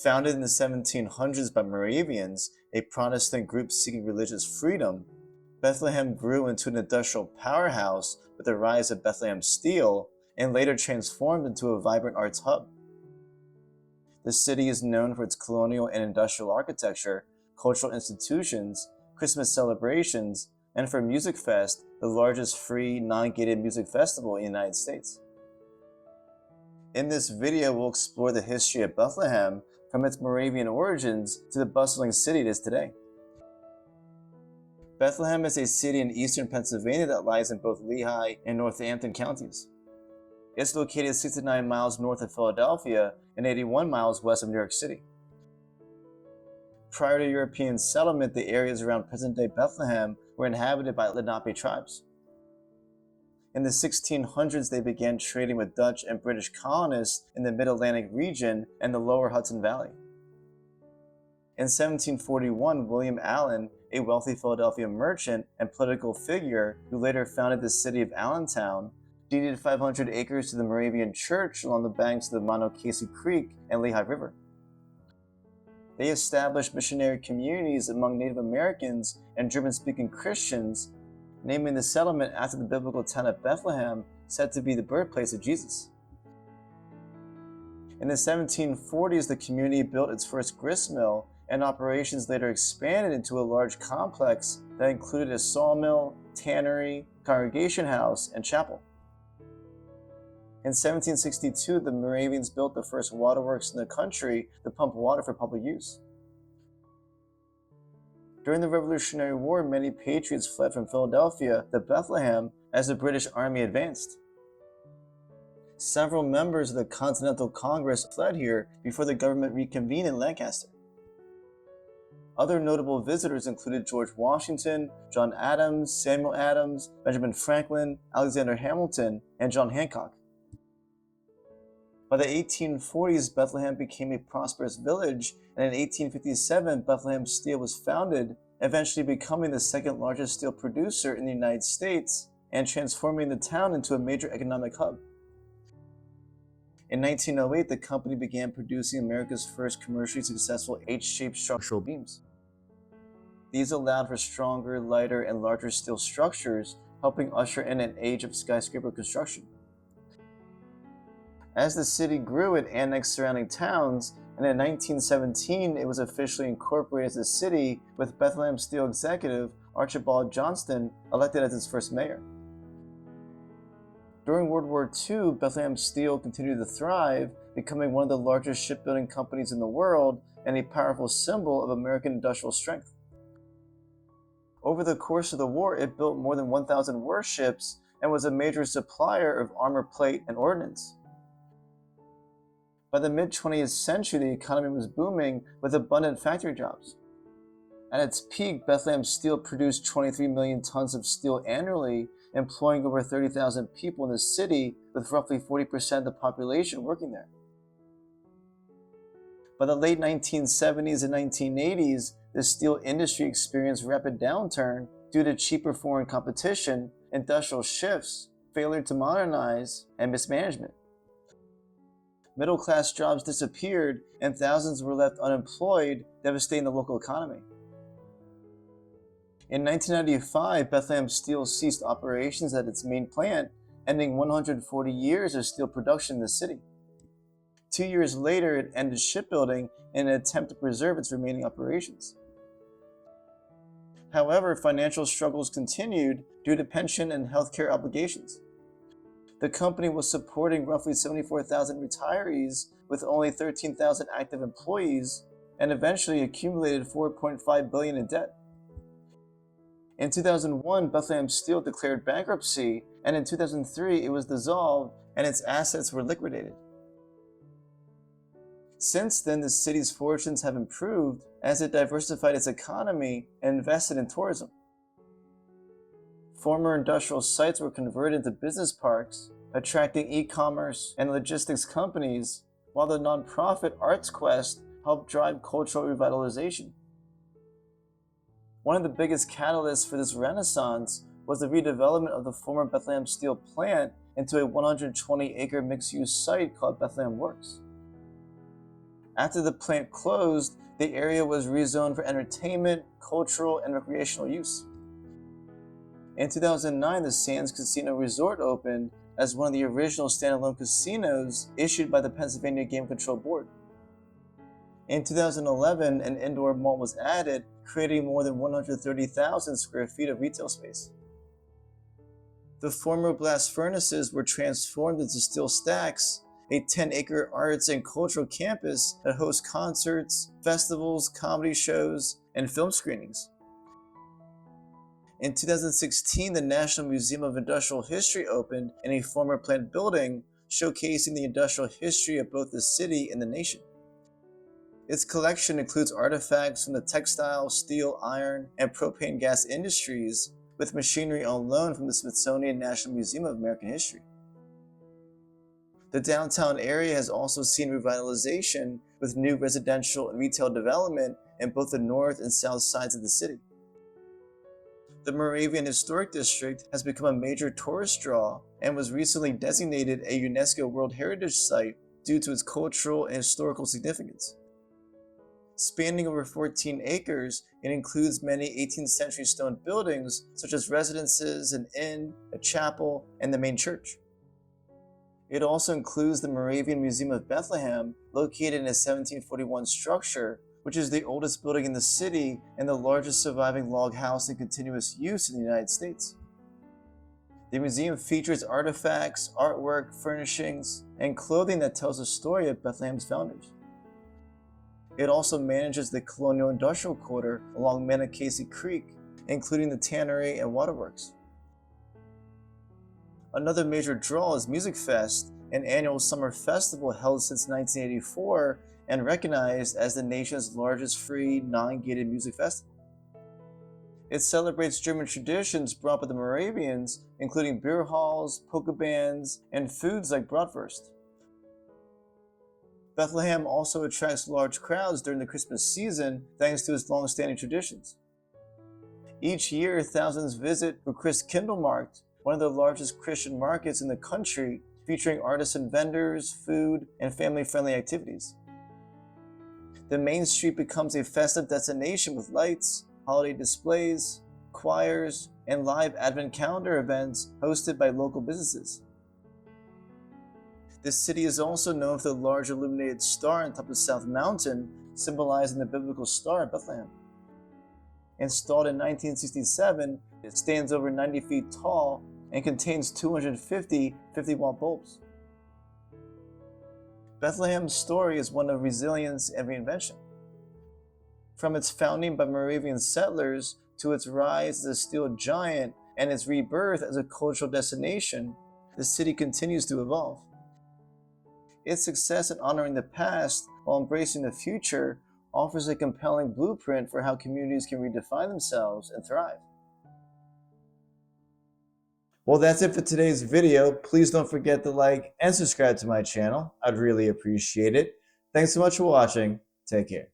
Founded in the 1700s by Moravians, a Protestant group seeking religious freedom, Bethlehem grew into an industrial powerhouse with the rise of Bethlehem Steel and later transformed into a vibrant arts hub. The city is known for its colonial and industrial architecture, cultural institutions, Christmas celebrations, and for Music Fest, the largest free, non-gated music festival in the United States. In this video, we'll explore the history of Bethlehem from its Moravian origins to the bustling city it is today. Bethlehem is a city in eastern Pennsylvania that lies in both Lehigh and Northampton counties. It's located 69 miles north of Philadelphia and 81 miles west of New York City. Prior to European settlement, the areas around present-day Bethlehem were inhabited by Lenape tribes. In the 1600s, they began trading with Dutch and British colonists in the Mid-Atlantic region and the lower Hudson Valley. In 1741, William Allen, a wealthy Philadelphia merchant and political figure who later founded the city of Allentown, deeded 500 acres to the Moravian Church along the banks of the Monocacy Creek and Lehigh River. They established missionary communities among Native Americans and German-speaking Christians, naming the settlement after the biblical town of Bethlehem, said to be the birthplace of Jesus. In the 1740s, the community built its first grist mill, and operations later expanded into a large complex that included a sawmill, tannery, congregation house, and chapel. In 1762, the Moravians built the first waterworks in the country to pump water for public use. During the Revolutionary War, many patriots fled from Philadelphia to Bethlehem as the British Army advanced. Several members of the Continental Congress fled here before the government reconvened in Lancaster. Other notable visitors included George Washington, John Adams, Samuel Adams, Benjamin Franklin, Alexander Hamilton, and John Hancock. By the 1840s, Bethlehem became a prosperous village, and in 1857, Bethlehem Steel was founded, eventually becoming the second largest steel producer in the United States and transforming the town into a major economic hub. In 1908, the company began producing America's first commercially successful H-shaped structural beams. These allowed for stronger, lighter, and larger steel structures, helping usher in an age of skyscraper construction. As the city grew, it annexed surrounding towns, and in 1917, it was officially incorporated as a city, with Bethlehem Steel executive Archibald Johnston elected as its first mayor. During World War II, Bethlehem Steel continued to thrive, becoming one of the largest shipbuilding companies in the world and a powerful symbol of American industrial strength. Over the course of the war, it built more than 1,000 warships and was a major supplier of armor plate and ordnance. By the mid-20th century, the economy was booming with abundant factory jobs. At its peak, Bethlehem Steel produced 23 million tons of steel annually, employing over 30,000 people in the city, with roughly 40% of the population working there. By the late 1970s and 1980s, the steel industry experienced rapid downturn due to cheaper foreign competition, industrial shifts, failure to modernize, and mismanagement. Middle-class jobs disappeared, and thousands were left unemployed, devastating the local economy. In 1995, Bethlehem Steel ceased operations at its main plant, ending 140 years of steel production in the city. 2 years later, it ended shipbuilding in an attempt to preserve its remaining operations. However, financial struggles continued due to pension and healthcare obligations. The company was supporting roughly 74,000 retirees with only 13,000 active employees, and eventually accumulated $4.5 billion in debt. In 2001, Bethlehem Steel declared bankruptcy, and in 2003 it was dissolved and its assets were liquidated. Since then, the city's fortunes have improved as it diversified its economy and invested in tourism. Former industrial sites were converted into business parks, attracting e-commerce and logistics companies, while the nonprofit Arts Quest helped drive cultural revitalization. One of the biggest catalysts for this renaissance was the redevelopment of the former Bethlehem Steel plant into a 120-acre mixed-use site called Bethlehem Works. After the plant closed, the area was rezoned for entertainment, cultural, and recreational use. In 2009, the Sands Casino Resort opened as one of the original standalone casinos issued by the Pennsylvania Game Control Board. In 2011, an indoor mall was added, creating more than 130,000 square feet of retail space. The former blast furnaces were transformed into steel stacks, a 10-acre arts and cultural campus that hosts concerts, festivals, comedy shows, and film screenings. In 2016, the National Museum of Industrial History opened in a former plant building, showcasing the industrial history of both the city and the nation. Its collection includes artifacts from the textile, steel, iron, and propane gas industries, with machinery on loan from the Smithsonian National Museum of American History. The downtown area has also seen revitalization with new residential and retail development in both the north and south sides of the city. The Moravian Historic District has become a major tourist draw and was recently designated a UNESCO World Heritage Site due to its cultural and historical significance. Spanning over 14 acres, it includes many 18th century stone buildings such as residences, an inn, a chapel, and the main church. It also includes the Moravian Museum of Bethlehem, located in a 1741 structure, which is the oldest building in the city and the largest surviving log house in continuous use in the United States. The museum features artifacts, artwork, furnishings, and clothing that tells the story of Bethlehem's founders. It also manages the colonial industrial quarter along Manacasey Creek, including the tannery and waterworks. Another major draw is Music Fest, an annual summer festival held since 1984 and recognized as the nation's largest free, non-gated music festival. It celebrates German traditions brought by the Moravians, including beer halls, polka bands, and foods like bratwurst. Bethlehem also attracts large crowds during the Christmas season thanks to its long-standing traditions. Each year, thousands visit for Christkindlmarkt, one of the largest Christian markets in the country, featuring artisan vendors, food, and family-friendly activities. The main street becomes a festive destination with lights, holiday displays, choirs, and live Advent calendar events hosted by local businesses. The city is also known for the large illuminated star on top of South Mountain, symbolizing the biblical star of Bethlehem. Installed in 1967, it stands over 90 feet tall and contains 250 50-watt bulbs. Bethlehem's story is one of resilience and reinvention. From its founding by Moravian settlers to its rise as a steel giant and its rebirth as a cultural destination, the city continues to evolve. Its success in honoring the past while embracing the future offers a compelling blueprint for how communities can redefine themselves and thrive. Well, that's it for today's video. Please don't forget to like and subscribe to my channel. I'd really appreciate it. Thanks so much for watching. Take care.